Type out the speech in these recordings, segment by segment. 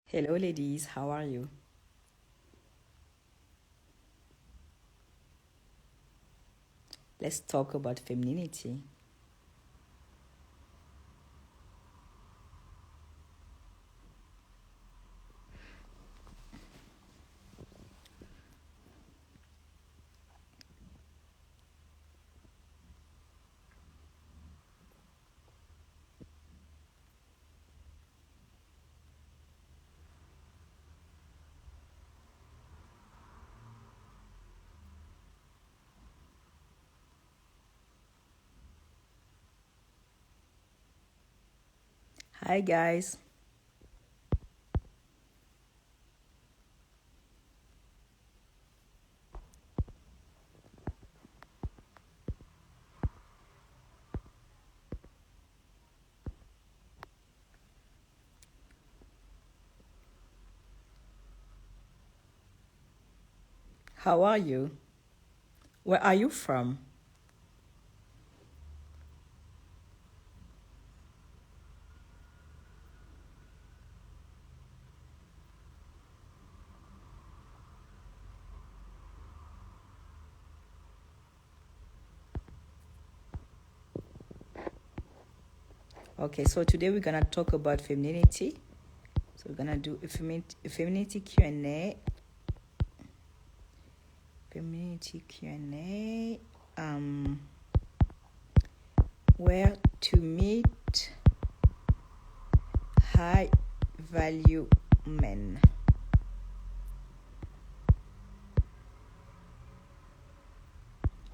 Hello, ladies. How are you? Let's talk about femininity. Hi, guys. How are you? Where are you from? Okay, so today we're gonna talk about femininity. So we're gonna do a femininity Q&A. Femininity Q&A. Where to meet high value men.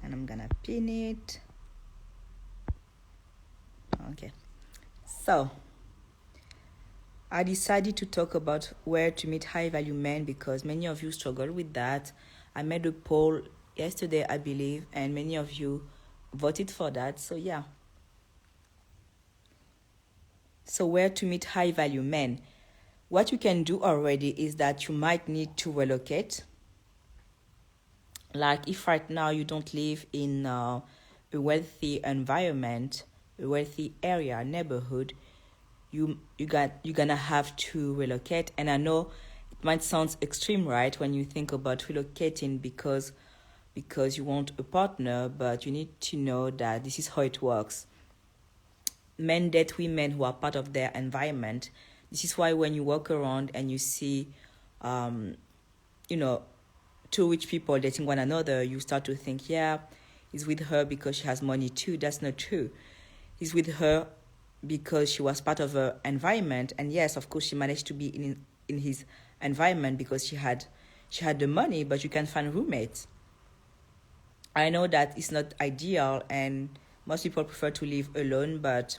And I'm gonna pin it. Okay. So I decided to talk about where to meet high value men because many of you struggle with that. I made a poll yesterday, I believe, and many of you voted for that. So, yeah. So, where to meet high value men? What you can do already is that you might need to relocate. Like, if right now you don't live in a wealthy environment, a wealthy area, neighborhood, you're gonna have to relocate. And I know it might sound extreme, right, when you think about relocating because you want a partner, but you need to know that this is how it works. Men date women who are part of their environment. This is why when you walk around and you see you know two rich people dating one another, you start to think, yeah, he's with her because she has money too. That's not true. He's with her because she was part of her environment, and yes, of course, she managed to be in his environment because she had the money. But you can find roommates. I know that it's not ideal, and most people prefer to live alone. But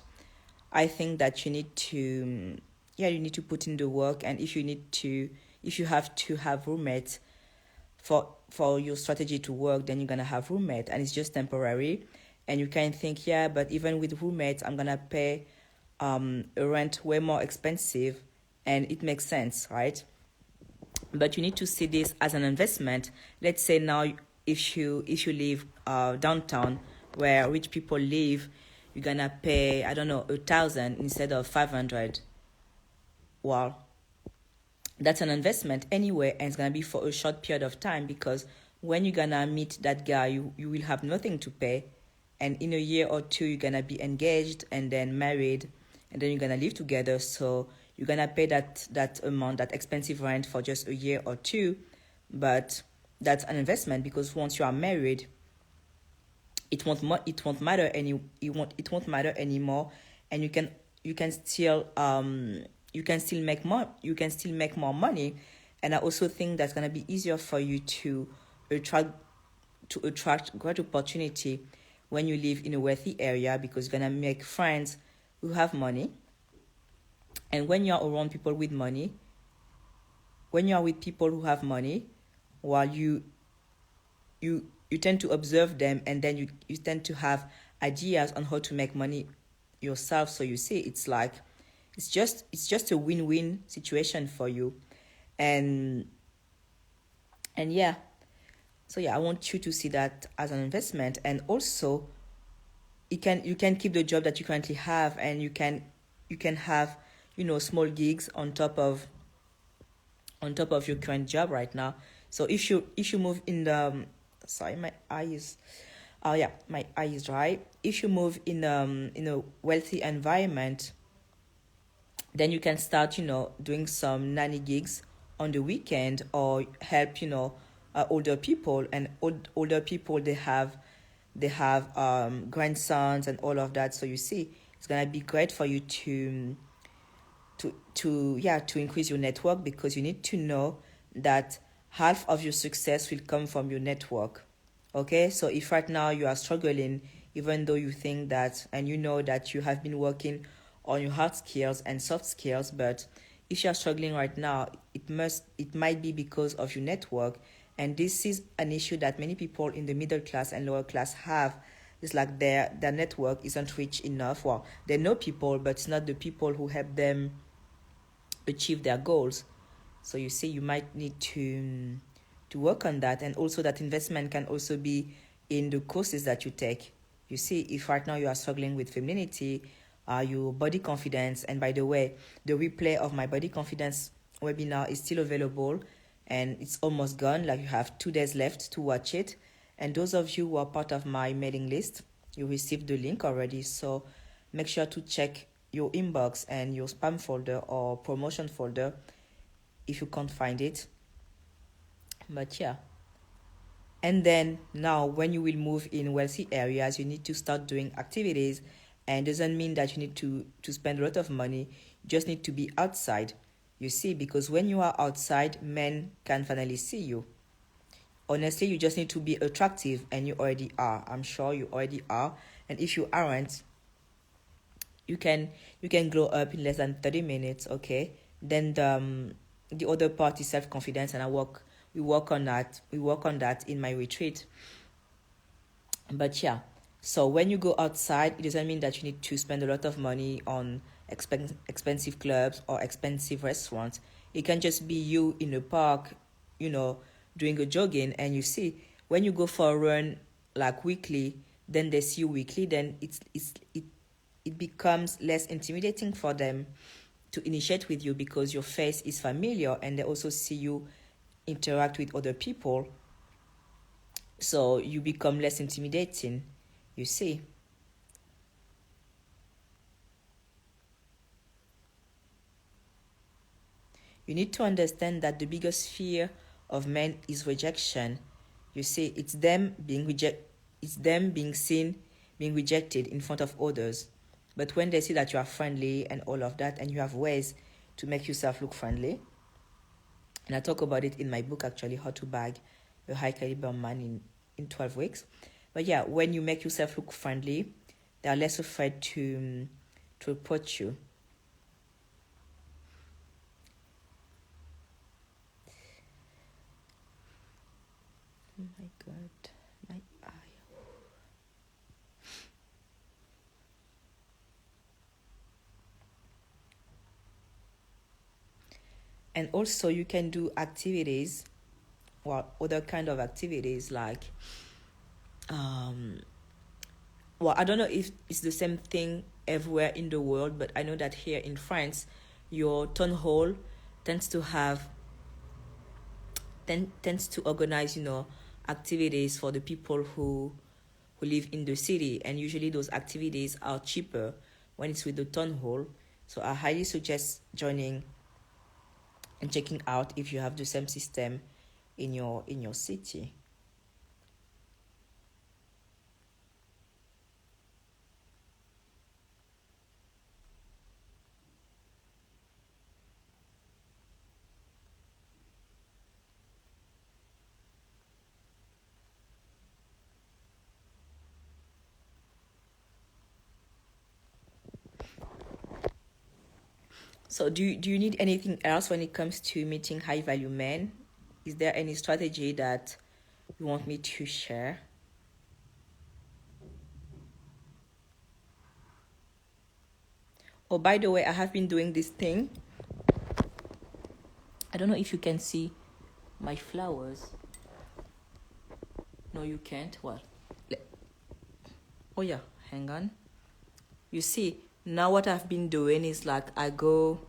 I think that you need to, yeah, you need to put in the work. And if you have to have roommates for your strategy to work, then you're gonna have roommate, and it's just temporary. And you can think, yeah, but even with roommates, I'm gonna pay a rent way more expensive, and it makes sense, right? But you need to see this as an investment. Let's say now, if you live downtown where rich people live, you're gonna pay, I don't know, 1,000 instead of 500. Well, that's an investment anyway, and it's gonna be for a short period of time, because when you're gonna meet that guy, you will have nothing to pay, and in a year or two you're gonna be engaged and then married, and then you're gonna live together. So you're gonna pay that amount, that expensive rent, for just a year or two, but that's an investment, because once you are married, it won't matter anymore, and you can still make more money. And I also think that's going to be easier for you attract attract great opportunity when you live in a wealthy area, because you're going to make friends who have money. And when you're around people with money, when you're with people who have money, while you tend to observe them, and then you tend to have ideas on how to make money yourself. So you see, it's just a win-win situation for you. And and yeah, so yeah, I want you to see that as an investment. And also, you can keep the job that you currently have, and you can have small gigs on top of on top of your current job right now. So if you move in the sorry, my eye is yeah, my eye is dry. If you move in a wealthy environment, then you can start, doing some nanny gigs on the weekend, or help, older people. And older people, they have grandsons and all of that. So you see, it's gonna be great for you to increase your network, because you need to know that half of your success will come from your network. Okay, so if right now you are struggling, even though you think that, and you know that you have been working on your hard skills and soft skills, but if you are struggling right now, it might be because of your network. And this is an issue that many people in the middle class and lower class have. It's like their network isn't rich enough. Well, they know people, but it's not the people who help them achieve their goals. So you see, you might need to work on that. And also, that investment can also be in the courses that you take. You see, if right now you are struggling with femininity, your body confidence, and by the way, the replay of my body confidence webinar is still available, and it's almost gone. Like, you have 2 days left to watch it. And those of you who are part of my mailing list, you received the link already. So make sure to check your inbox and your spam folder or promotion folder if you can't find it. But yeah. And then now, when you will move in wealthy areas, you need to start doing activities. And doesn't mean that you need to spend a lot of money. You just need to be outside. You see, because when you are outside, men can finally see you. Honestly, you just need to be attractive, and you already are. I'm sure you already are. And if you aren't, you can glow up in less than 30 minutes. Okay, then the other part is self-confidence, and we work on that in my retreat. But yeah, so when you go outside, it doesn't mean that you need to spend a lot of money on expensive clubs or expensive restaurants. It can just be you in a park, doing a jogging. And you see, when you go for a run like weekly, then they see you weekly, then it becomes less intimidating for them to initiate with you, because your face is familiar, and they also see you interact with other people. So you become less intimidating, you see. You need to understand that the biggest fear of men is rejection. You see, it's them being seen, being rejected in front of others. But when they see that you are friendly and all of that, and you have ways to make yourself look friendly, and I talk about it in my book, actually, How to Bag a High Caliber Man in 12 weeks. But yeah, when you make yourself look friendly, they are less afraid to approach you. Oh my God, my eye. And also, you can do activities, other kind of activities, like I don't know if it's the same thing everywhere in the world, but I know that here in France, your town hall tends to organize, activities for the people who live in the city. And usually those activities are cheaper when it's with the town hall. So I highly suggest joining and checking out if you have the same system in your city. So do you need anything else when it comes to meeting high value men? Is there any strategy that you want me to share? Oh, by the way, I have been doing this thing. I don't know if you can see my flowers. No, you can't. What? Oh yeah, hang on. You see, now what I've been doing is, like, I go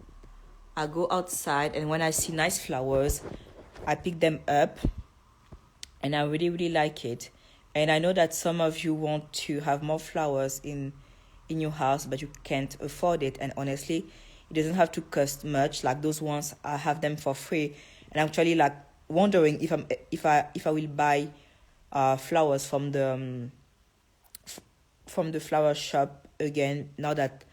I go outside, and when I see nice flowers, I pick them up, and I really, really like it. And I know that some of you want to have more flowers in your house, but you can't afford it. And honestly, it doesn't have to cost much. Like those ones, I have them for free, and I'm actually like wondering if I will buy flowers from the flower shop again, now that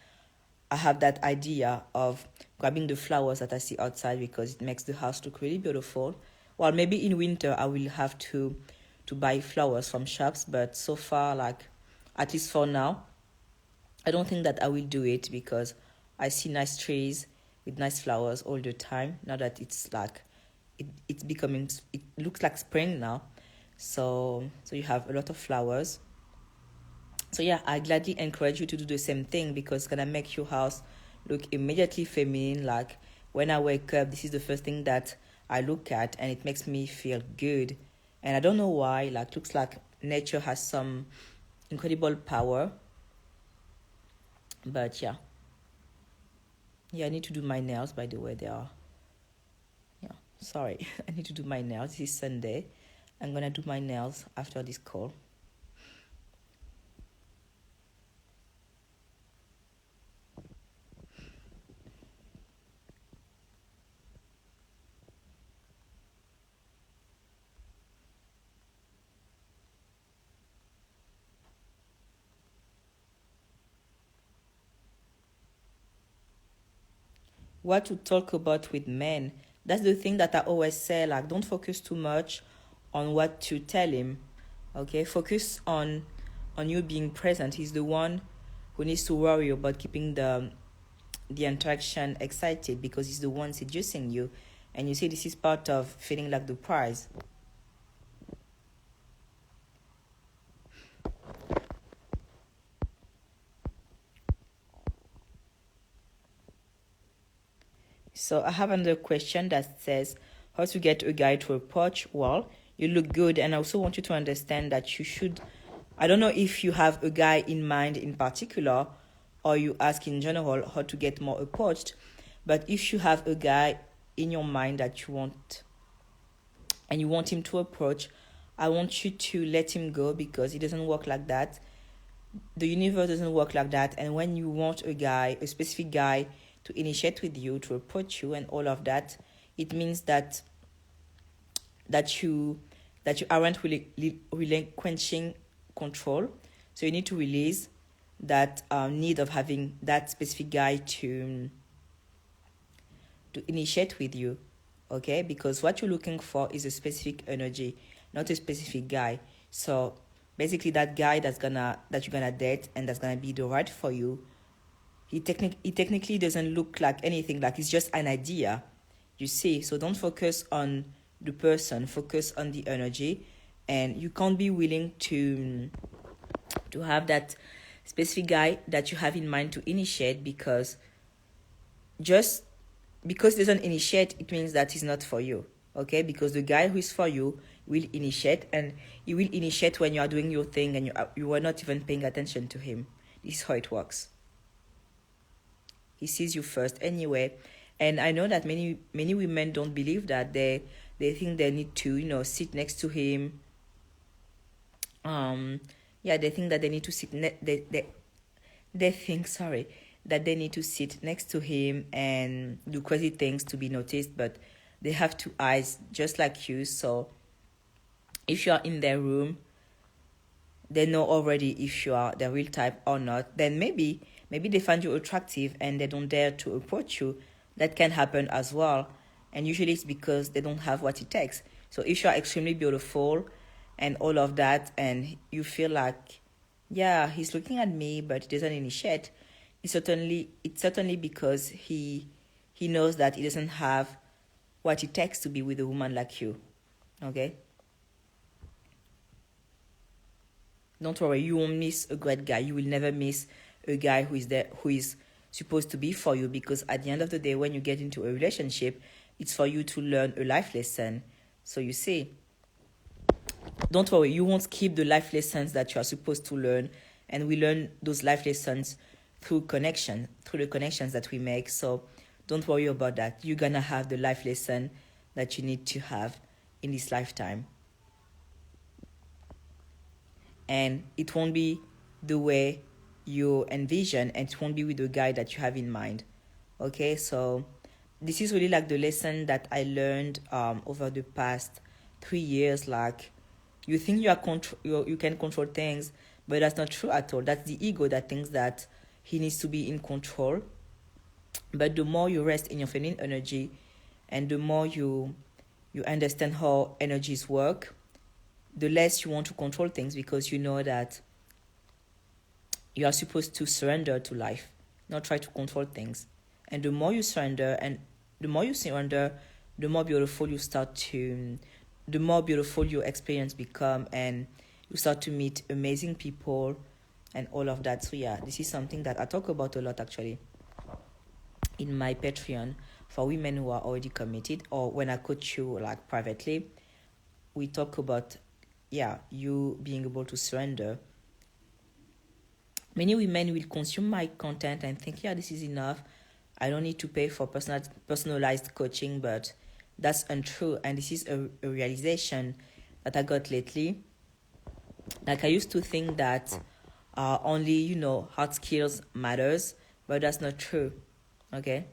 I have that idea of grabbing the flowers that I see outside, because it makes the house look really beautiful. Well, maybe in winter I will have to buy flowers from shops, but so far, like, at least for now, I don't think that I will do it, because I see nice trees with nice flowers all the time. Now that it's like it looks like spring now. So you have a lot of flowers. So yeah, I gladly encourage you to do the same thing, because it's gonna make your house look immediately feminine. Like when I wake up, this is the first thing that I look at, and it makes me feel good. And I don't know why. Like, looks like nature has some incredible power. But yeah, I need to do my nails. By the way, they are. Yeah, sorry, I need to do my nails. This is Sunday. I'm gonna do my nails after this call. What to talk about with men? That's the thing that I always say. Like, don't focus too much on what to tell him. Okay, focus on you being present. He's the one who needs to worry about keeping the interaction excited, because he's the one seducing you. And you see, this is part of feeling like the prize. So I have another question that says, how to get a guy to approach? Well, you look good, and I also want you to understand that you should, I don't know if you have a guy in mind in particular, or you ask in general how to get more approached. But if you have a guy in your mind that you want, and you want him to approach, I want you to let him go, because it doesn't work like that. The universe doesn't work like that. And when you want a specific guy to initiate with you, to approach you, and all of that, it means that you aren't really relinquishing control. So you need to release that need of having that specific guy to initiate with you. Okay, because what you're looking for is a specific energy, not a specific guy. So basically, that guy that you're gonna date, and that's gonna be the right for you, he technically doesn't look like anything. Like, it's just an idea, you see. So don't focus on the person, focus on the energy. And you can't be willing to have that specific guy that you have in mind to initiate, because just because he doesn't initiate, it means that he's not for you. Okay, because the guy who is for you will initiate, and he will initiate when you are doing your thing, and you are not even paying attention to him. This is how it works. He sees you first anyway. And I know that many women don't believe that. They think they need to, sit next to him. They think that they need to sit they think, sorry, that they need to sit next to him and do crazy things to be noticed, but they have two eyes just like you. So if you are in their room, they know already if you are the real type or not. Then maybe they find you attractive and they don't dare to approach you. That can happen as well. And usually it's because they don't have what it takes. So if you are extremely beautiful and all of that, and you feel like, yeah, he's looking at me, but he doesn't initiate, it's certainly because he knows that he doesn't have what it takes to be with a woman like you. Okay? Don't worry, you won't miss a great guy. You will never miss a guy who is supposed to be for you, because at the end of the day, when you get into a relationship, it's for you to learn a life lesson. So you see, don't worry, you won't skip the life lessons that you are supposed to learn, and we learn those life lessons through the connections that we make. So Don't worry about that. You're gonna have the life lesson that you need to have in this lifetime. And it won't be the way you envision, and it won't be with the guy that you have in mind. Okay, so this is really like the lesson that I learned over the past 3 years. Like, you think you can control things, but that's not true at all. That's the ego that thinks that he needs to be in control. But the more you rest in your feminine energy, and the more you understand how energies work, the less you want to control things, because you know that you are supposed to surrender to life, not try to control things. And the more you surrender, the more beautiful you start to, the more beautiful your experience become, and you start to meet amazing people and all of that. So yeah, this is something that I talk about a lot actually in my Patreon for women who are already committed, or when I coach you like privately, we talk about you being able to surrender. Many women will consume my content and think, this is enough. I don't need to pay for personalized coaching, but that's untrue. And this is a realization that I got lately. Like, I used to think that only, hard skills matters, but that's not true. Okay?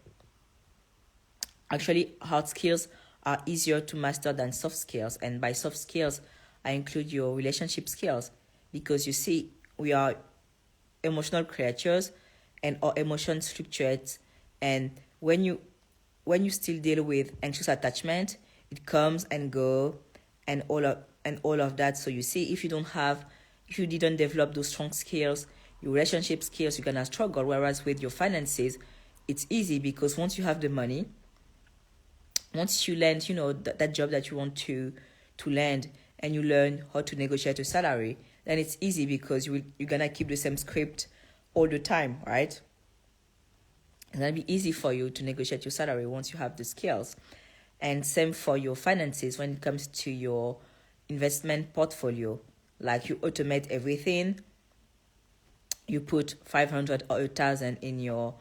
Actually, hard skills are easier to master than soft skills. And by soft skills, I include your relationship skills. Because you see, we are emotional creatures, and our emotions fluctuate. And when you still deal with anxious attachment, it comes and go, and all of that. So you see, if you didn't develop those strong skills, your relationship skills, you're gonna struggle. Whereas with your finances, it's easy, because once you have the money, once you land, that job that you want to land, and you learn how to negotiate a salary, then it's easy, because you're gonna keep the same script all the time, right? It's gonna be easy for you to negotiate your salary once you have the skills. And same for your finances when it comes to your investment portfolio. Like, you automate everything. You put 500 or 1,000 in your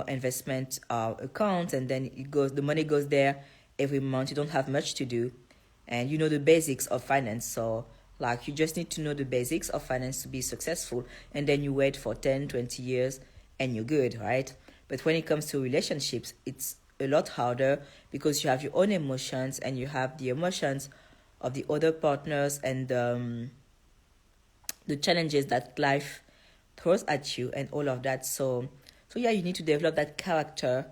investment account, and then the money goes there every month. You don't have much to do, and you know the basics of finance. So, like, you just need to know the basics of finance to be successful, and then you wait for 10, 20 years and you're good, right? But when it comes to relationships, it's a lot harder, because you have your own emotions, and you have the emotions of the other partners, and the challenges that life throws at you, and all of that. So yeah, you need to develop that character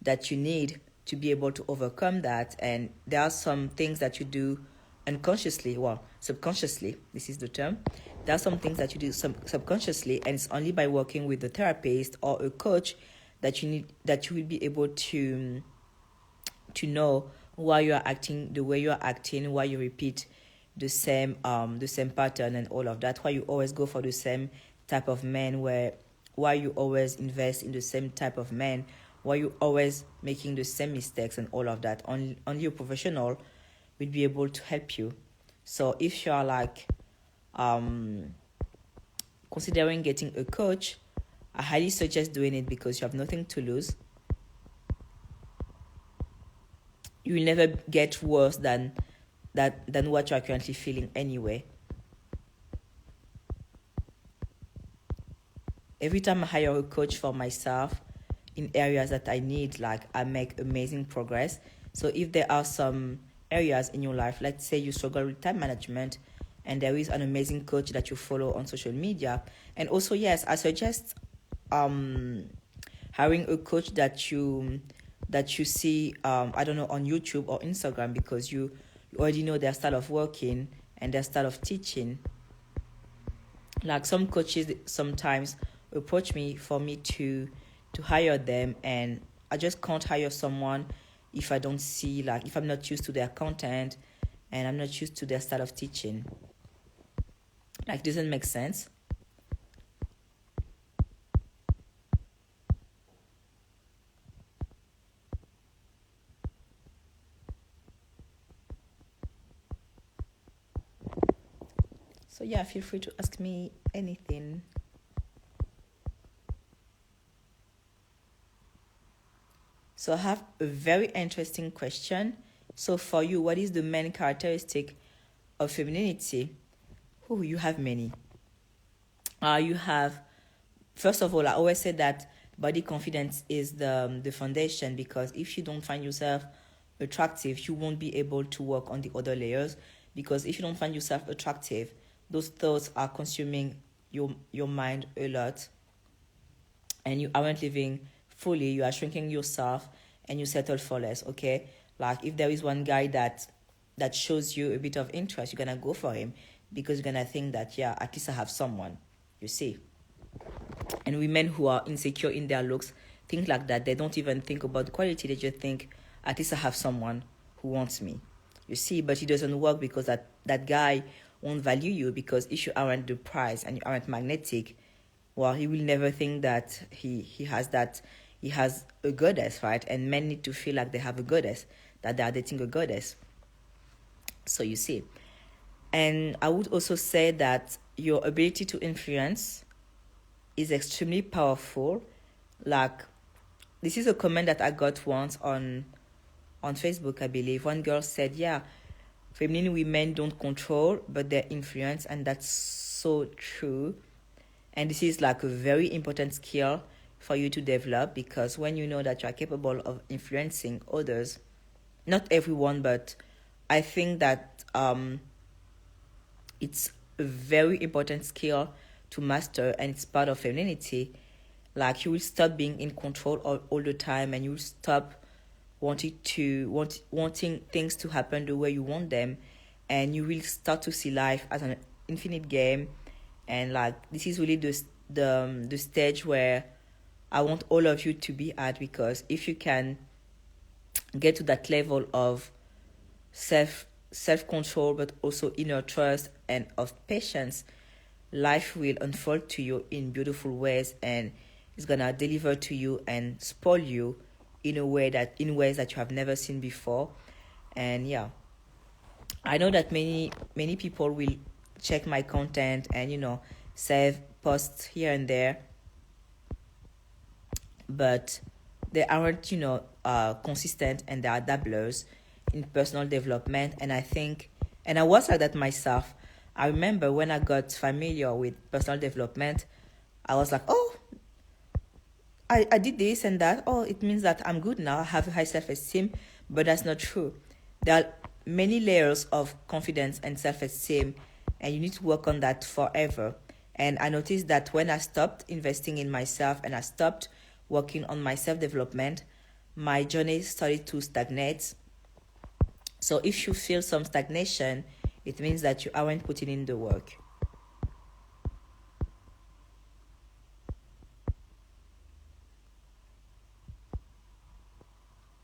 that you need to be able to overcome that. And there are some things that you do unconsciously, subconsciously, this is the term. There are some things that you do subconsciously, and it's only by working with a therapist or a coach that you will be able to know why you are acting the way you are acting, why you repeat the same pattern and all of that, why you always go for the same type of man, why you always invest in the same type of man, why you always making the same mistakes and all of that. Only a professional will be able to help you. So if you are like considering getting a coach, I highly suggest doing it, because you have nothing to lose. You will never get worse than what you are currently feeling anyway. Every time I hire a coach for myself in areas that I need, like, I make amazing progress. So if there are some areas in your life, let's say you struggle with time management, and there is an amazing coach that you follow on social media. And also, yes, I suggest hiring a coach that you see on YouTube or Instagram, because you already know their style of working and their style of teaching. Like, some coaches sometimes approach me for me to hire them, and I just can't hire someone if I don't see, like, if I'm not used to their content and I'm not used to their style of teaching. Like, doesn't make sense. So yeah, feel free to ask me anything. So I have a very interesting question. So for you, what is the main characteristic of femininity? Oh, you have many. You have, first of all, I always say that body confidence is the foundation, because if you don't find yourself attractive, you won't be able to work on the other layers. Because if you don't find yourself attractive, those thoughts are consuming your mind a lot, and you aren't living fully. You are shrinking yourself, and you settle for less. Okay, like if there is one guy that shows you a bit of interest, you're gonna go for him, because you're gonna think that, yeah, at least I have someone, you see. And women who are insecure in their looks think like that. They don't even think about quality. They just think, at least I have someone who wants me, you see. But it doesn't work, because that guy won't value you, because if you aren't the prize and you aren't magnetic, well, he will never think that he has a goddess, right? And men need to feel like they have a goddess, that they are dating a goddess. So you see. And I would also say that your ability to influence is extremely powerful. Like, this is a comment that I got once on Facebook, I believe. One girl said, yeah, feminine women don't control, but they influence. And that's so true. And this is like a very important skill for you to develop, because when you know that you are capable of influencing others, not everyone, but I think that it's a very important skill to master, and it's part of femininity. Like, you will stop being in control all the time, and you will stop wanting things to happen the way you want them, and you will start to see life as an infinite game. And like, this is really the stage where I want all of you to be at, because if you can get to that level of self control, but also inner trust and of patience, life will unfold to you in beautiful ways, and it's gonna deliver to you and spoil you in ways that you have never seen before. And yeah, I know that many people will check my content and save posts here and there, but they aren't consistent, and they are dabblers in personal development. And I think, and I was like that myself. I remember when I got familiar with personal development, I was like, oh, I did this and that. Oh, it means that I'm good now. I have high self-esteem. But that's not true. There are many layers of confidence and self-esteem, and you need to work on that forever. And I noticed that when I stopped investing in myself and I stopped working on my self-development, my journey started to stagnate. So if you feel some stagnation, it means that you aren't putting in the work.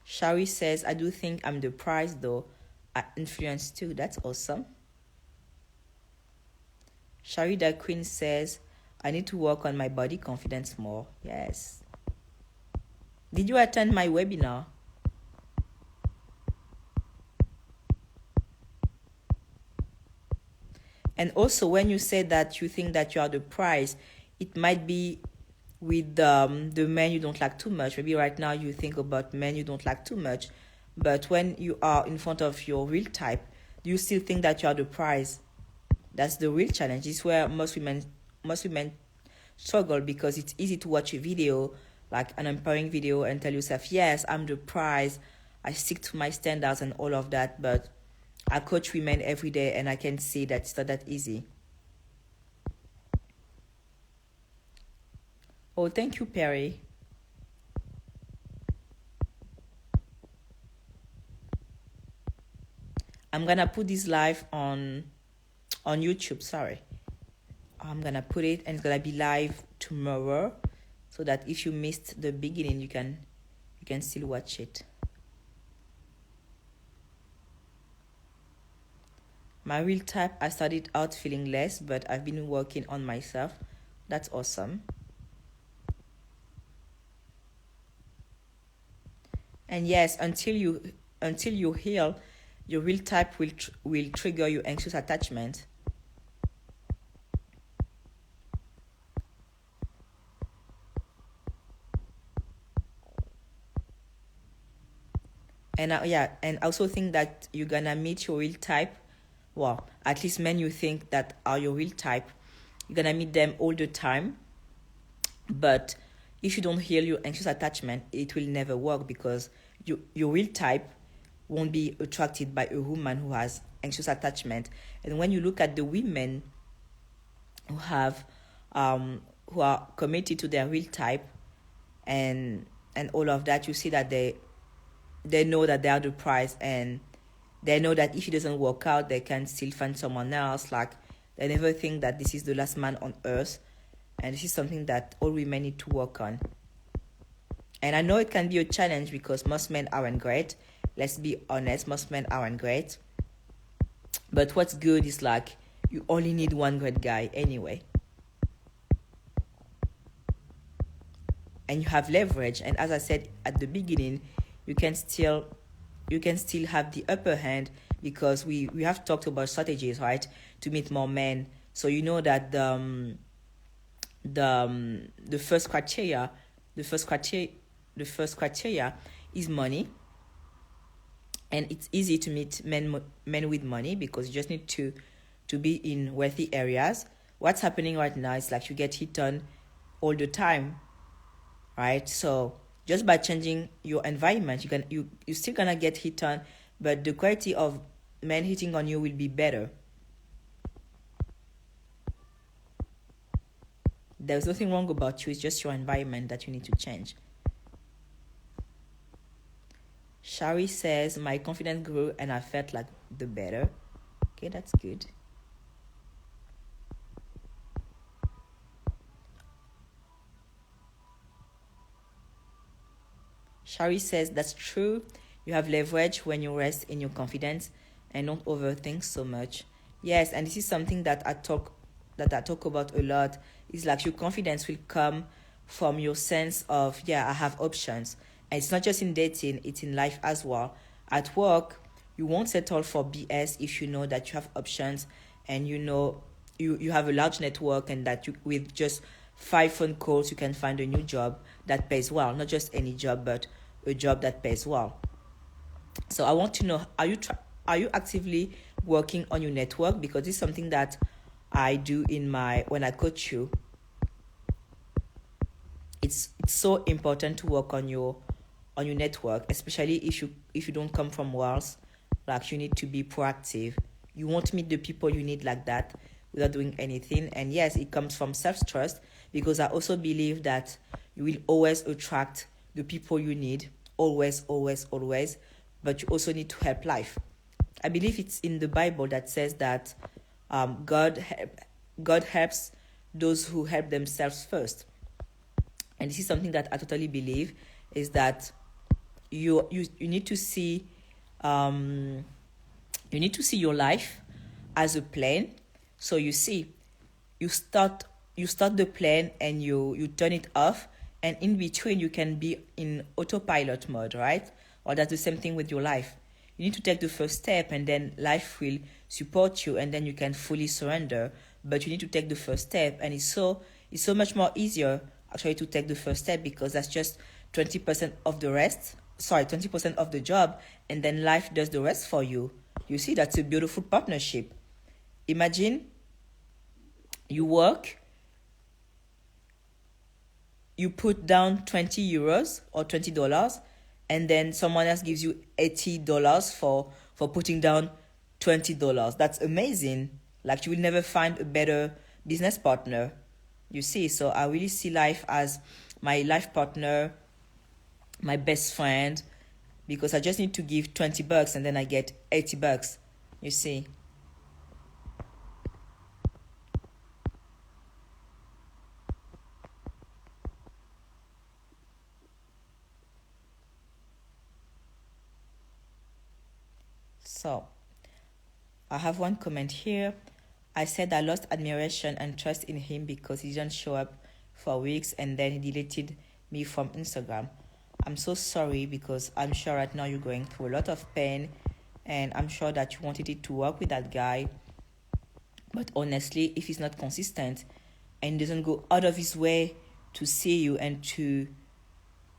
Shari says, I do think I'm the prize though. I influence too. That's awesome. Shari the Queen says, I need to work on my body confidence more. Yes. Did you attend my webinar? And also, when you say that you think that you are the prize, it might be with the men you don't like too much. Maybe right now you think about men you don't like too much, but when you are in front of your real type, you still think that you are the prize. That's the real challenge. It's where most women struggle, because it's easy to watch a video, like an empowering video, and tell yourself, yes, I'm the prize, I stick to my standards and all of that. But I coach women every day, and I can see that it's not that easy. Oh, thank you, Perry. I'm gonna put this live on YouTube. Sorry, I'm gonna put it, and it's gonna be live tomorrow, so that if you missed the beginning, you can still watch it. My real type, I started out feeling less, but I've been working on myself. That's awesome. And yes, until you heal, your real type will trigger your anxious attachment. And yeah, and I also think that you're gonna meet your real type. Well, at least men you think that are your real type, you're gonna meet them all the time. But if you don't heal your anxious attachment, it will never work, because your real type won't be attracted by a woman who has anxious attachment. And when you look at the women who have who are committed to their real type, and all of that, you see that they know that they are the prize, and they know that if it doesn't work out, they can still find someone else. Like, they never think that this is the last man on earth. And this is something that all women need to work on. And I know it can be a challenge because most men aren't great. Let's be honest, most men aren't great. But what's good is, like, you only need one great guy anyway. And you have leverage. And as I said at the beginning, you can still have the upper hand, because we have talked about strategies, right, to meet more men. So you know that the first criteria is money. And it's easy to meet men with money, because you just need to be in wealthy areas. What's happening right now is, like, you get hit on all the time, right? So just by changing your environment, you're still gonna get hit on, but the quality of men hitting on you will be better. There's nothing wrong about you. It's just your environment that you need to change. Shari says, my confidence grew and I felt like the better. Okay, that's good. Shari says, that's true. You have leverage when you rest in your confidence and don't overthink so much. Yes, and this is something that I talk about a lot. It's like your confidence will come from your sense of, I have options. And it's not just in dating, it's in life as well. At work, you won't settle for BS if you know that you have options, and you know you have a large network, and that you, with just 5 phone calls, you can find a new job that pays well. Not just any job, but a job that pays well. So I want to know, are you actively working on your network? Because this is something that I do when I coach you. It's so important to work on your network, especially if you don't come from wealth. Like, you need to be proactive. You won't meet the people you need like that without doing anything. And yes, it comes from self-trust, because I also believe that you will always attract the people you need, always, but you also need to help life. I believe it's in the Bible that says that God helps those who help themselves first. And this is something that I totally believe, is that you need to see your life as a plane. So you start the plane and you turn it off, and in between you can be in autopilot mode, right? Or that's the same thing with your life. You need to take the first step, and then life will support you, and then you can fully surrender. But you need to take the first step, and it's so much more easier actually to take the first step, because that's just 20% of the job, and then life does the rest for you. You see, that's a beautiful partnership. Imagine you work, you put down 20 euros or $20, and then someone else gives you $80 for putting down $20. That's amazing. Like, you will never find a better business partner. You see, so I really see life as my life partner, my best friend, because I just need to give $20 and then I get $80. You see. So, I have one comment here. I said I lost admiration and trust in him because he didn't show up for weeks, and then he deleted me from Instagram. I'm so sorry, because I'm sure right now you're going through a lot of pain, and I'm sure that you wanted it to work with that guy. But honestly, if he's not consistent and doesn't go out of his way to see you and to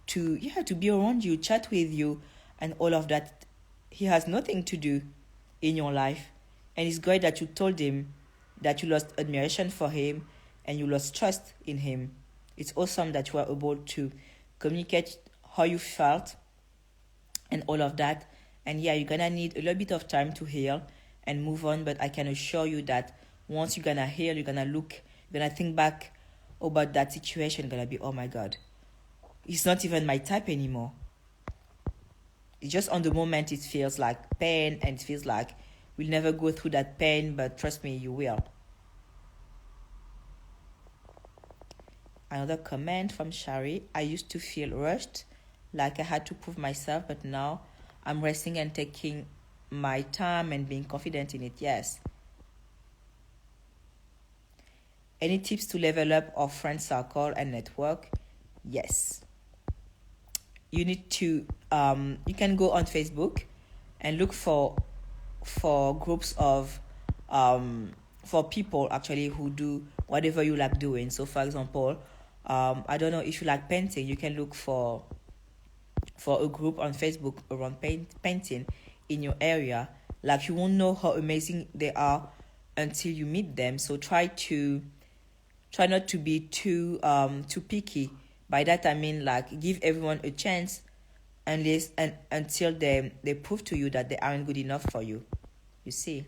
be around you, chat with you, and all of that. He has nothing to do in your life, and it's great that you told him that you lost admiration for him and you lost trust in him. It's awesome that you are able to communicate how you felt and all of that. And yeah, you're gonna need a little bit of time to heal and move on, but I can assure you that once you're gonna heal, you're gonna think back about that situation, you're gonna be, oh my god, it's not even my type anymore. It's just on the moment it feels like pain, and it feels like we'll never go through that pain, but trust me, you will. Another comment from Shari. I used to feel rushed, like I had to prove myself, but now I'm resting and taking my time and being confident in it. Yes. Any tips to level up our friend circle and network? Yes. You need to, you can go on Facebook and look for groups of, for people actually who do whatever you like doing. So for example, I don't know if you like painting, you can look for a group on Facebook around painting in your area. Like, you won't know how amazing they are until you meet them. So try not to be too picky. By that I mean, like, give everyone a chance until they prove to you that they aren't good enough for you. You see?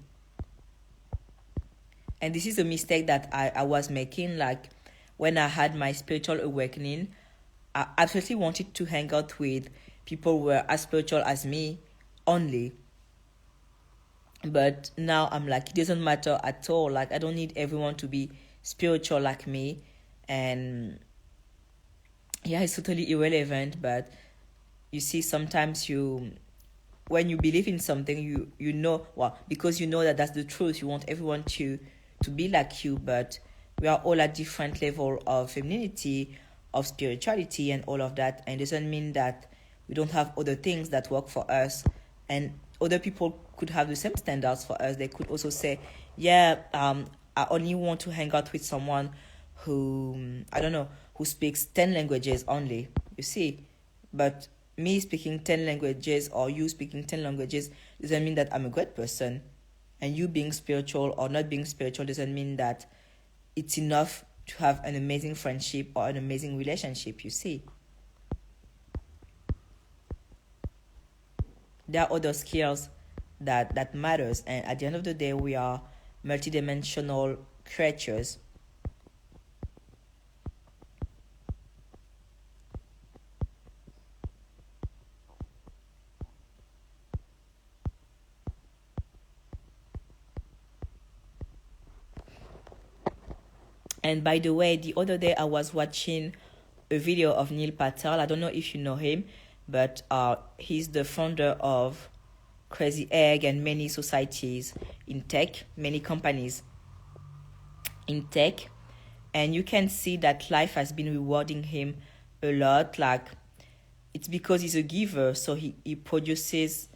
And this is a mistake that I was making. Like, when I had my spiritual awakening, I absolutely wanted to hang out with people who were as spiritual as me only. But now I'm like, it doesn't matter at all. Like, I don't need everyone to be spiritual like me. And yeah, it's totally irrelevant. But you see, sometimes when you believe in something, you know, well, because you know that that's the truth, you want everyone to be like you. But we are all at different level of femininity, of spirituality, and all of that. And it doesn't mean that we don't have other things that work for us, and other people could have the same standards for us. They could also say, yeah, I only want to hang out with someone who, I don't know, who speaks 10 languages only, you see. But me speaking 10 languages or you speaking 10 languages doesn't mean that I'm a great person. And you being spiritual or not being spiritual doesn't mean that it's enough to have an amazing friendship or an amazing relationship, you see. There are other skills that matters, and at the end of the day, we are multidimensional creatures. And by the way, the other day I was watching a video of Neil Patel. I don't know if you know him, but he's the founder of Crazy Egg and many societies in tech, many companies in tech. And you can see that life has been rewarding him a lot. Like, it's because he's a giver, so he produces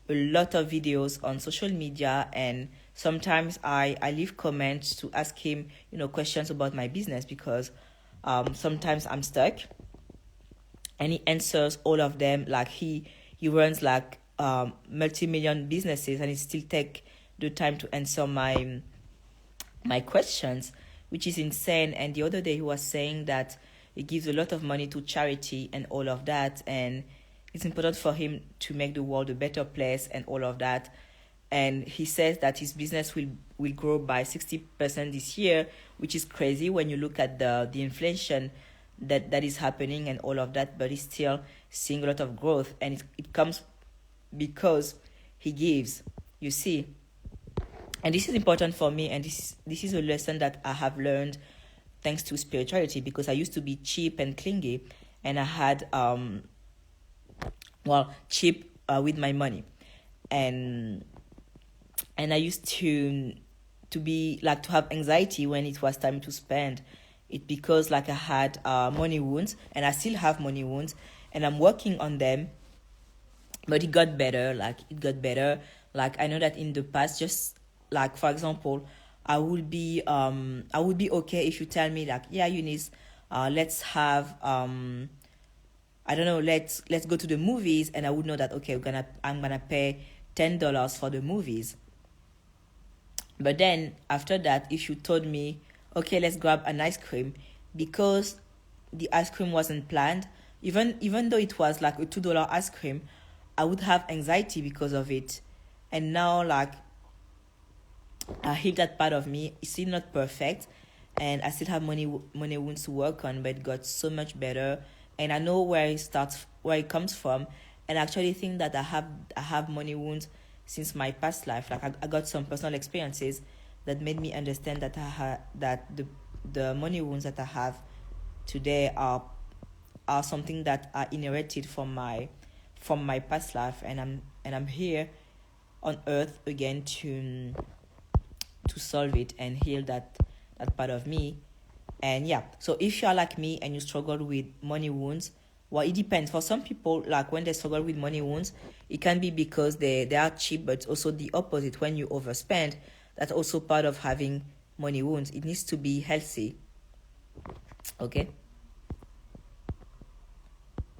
a lot of videos on social media, and sometimes I leave comments to ask him, questions about my business, because sometimes I'm stuck, and he answers all of them. Like, he runs like multi-million businesses, and he still take the time to answer my questions, which is insane. And the other day he was saying that he gives a lot of money to charity and all of that, and it's important for him to make the world a better place and all of that. And he says that his business will grow by 60% this year, which is crazy when you look at the inflation that is happening and all of that. But he's still seeing a lot of growth, and it comes because he gives, you see. And this is important for me, and this is a lesson that I have learned thanks to spirituality, because I used to be cheap and clingy, and I had cheap with my money, and I used to be like, to have anxiety when it was time to spend it, because like I had money wounds, and I still have money wounds, and I'm working on them. But it got better. Like, I know that in the past, just like, for example, I would be okay if you tell me, like, yeah, Eunice, let's have I don't know, let's go to the movies, and I would know that, okay, I'm gonna pay $10 for the movies. But then after that, if you told me, okay, let's grab an ice cream, because the ice cream wasn't planned, even though it was like a $2 ice cream, I would have anxiety because of it. And now, like, I heal that part of me. It's still not perfect, and I still have money wounds to work on, but it got so much better. And I know where it comes from, and I actually think that I have money wounds since my past life. Like, I got some personal experiences that made me understand that the money wounds that I have today are something that I inherited from my past life, and I'm here on earth again to solve it and heal that part of me. And yeah, so if you are like me and you struggle with money wounds, well, it depends. For some people, like, when they struggle with money wounds, it can be because they are cheap, but also the opposite. When you overspend, that's also part of having money wounds. It needs to be healthy. Okay.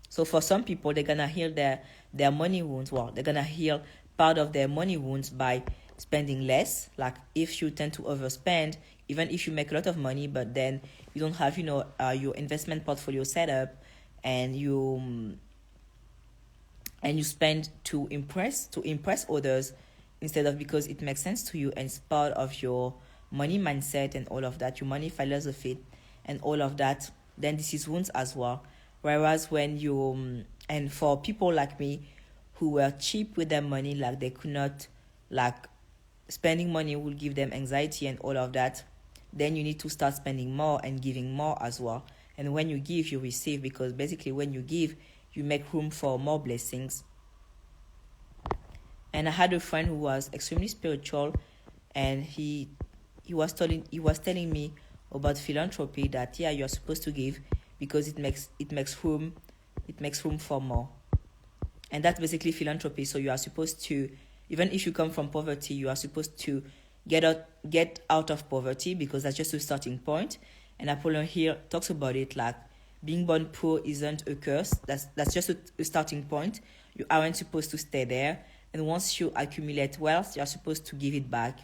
So for some people, they're gonna heal their money wounds. Well, they're gonna heal part of their money wounds by spending less. Like, if you tend to overspend, even if you make a lot of money, but then you don't have your investment portfolio set up, and you spend to impress others instead of because it makes sense to you and it's part of your money mindset and all of that, your money philosophy and all of that, then this is wounds as well. Whereas when you and for people like me who were cheap with their money, like, they could not, like, spending money will give them anxiety and all of that, then you need to start spending more and giving more as well. And when you give, you receive, because basically when you give, you make room for more blessings. And I had a friend who was extremely spiritual, and he was telling me about philanthropy, that yeah, you're supposed to give because it makes room for more. And that's basically philanthropy. So you are supposed to, even if you come from poverty, you are supposed to get out of poverty, because that's just a starting point. And Apollon here talks about it like being born poor isn't a curse. That's just a starting point. You aren't supposed to stay there. And once you accumulate wealth, you're supposed to give it back.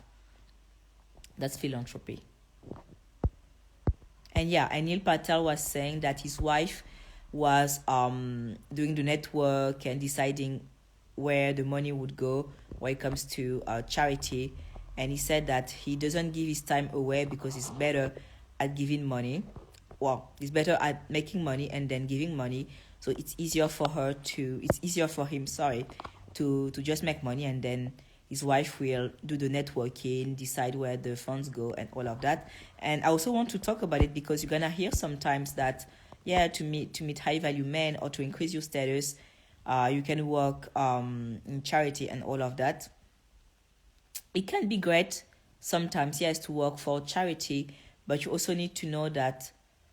That's philanthropy. And yeah, Anil Patel was saying that his wife was doing the network and deciding where the money would go when it comes to charity. And he said that he doesn't give his time away because he's better at giving money. Well, he's better at making money and then giving money. So it's easier for him, to just make money, and then his wife will do the networking, decide where the funds go and all of that. And I also want to talk about it because you're gonna hear sometimes that, yeah, to meet high value men or to increase your status, you can work in charity and all of that. It can be great sometimes, yes, to work for charity, but you also need to know that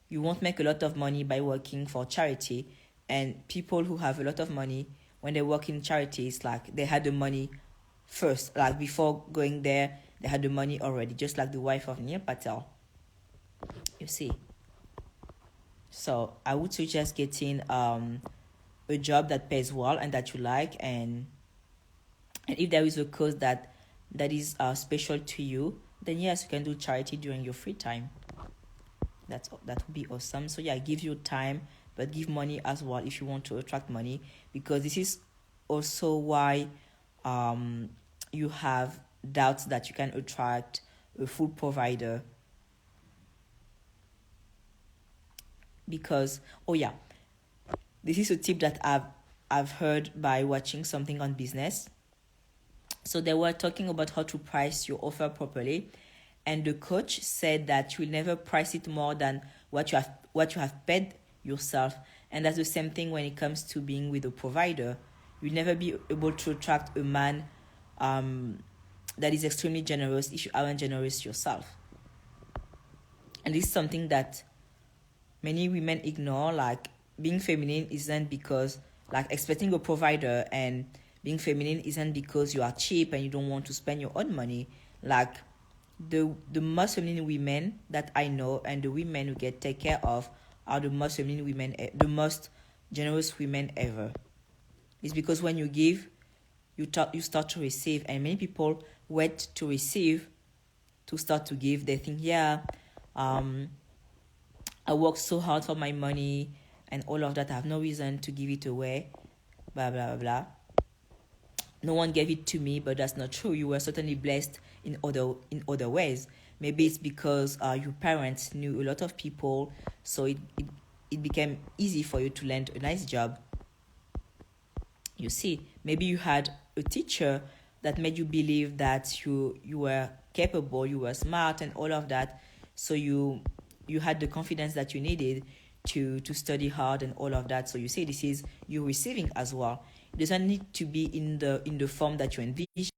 you won't make a lot of money by working for charity. And people who have a lot of money, when they work in charities, like, they had the money first, like, before going there, they had the money already, just like the wife of Neil Patel. You see. So I would suggest getting a job that pays well and that you like, and if there is a cause that special to you, then yes, you can do charity during your free time. That would be awesome. So yeah, give your time, but give money as well if you want to attract money, because this is also why you have doubts that you can attract a full provider. Because, oh yeah, this is a tip that I've heard by watching something on business. So they were talking about how to price your offer properly, and the coach said that you will never price it more than what you have paid yourself. And that's the same thing when it comes to being with a provider. You'll never be able to attract a man that is extremely generous if you aren't generous yourself. And this is something that many women ignore. Like, being feminine isn't because, like, expecting a provider and being feminine isn't because you are cheap and you don't want to spend your own money. Like, the most feminine women that I know and the women who get taken care of are the most feminine women, the most generous women ever. It's because when you give, you start to receive, and many people wait to receive to start to give. They think, yeah, I work so hard for my money and all of that. I have no reason to give it away. Blah blah blah blah. No one gave it to me, but that's not true. You were certainly blessed in other ways. Maybe it's because your parents knew a lot of people, so it became easy for you to land a nice job. You see, maybe you had a teacher that made you believe that you were capable, you were smart, and all of that. So you had the confidence that you needed to study hard and all of that. So you see, this is you receiving as well. It doesn't need to be in the form that you envision.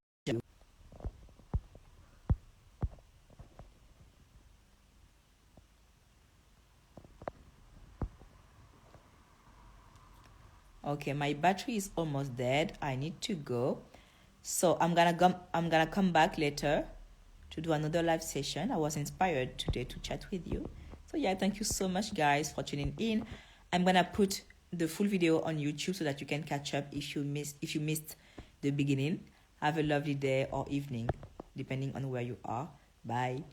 Okay, my battery is almost dead. I need to go. So I'm gonna come back later to do another live session. I was inspired today to chat with you. So yeah, thank you so much guys for tuning in. I'm gonna put the full video on YouTube so that you can catch up if you missed the beginning. Have a lovely day or evening, depending on where you are. Bye.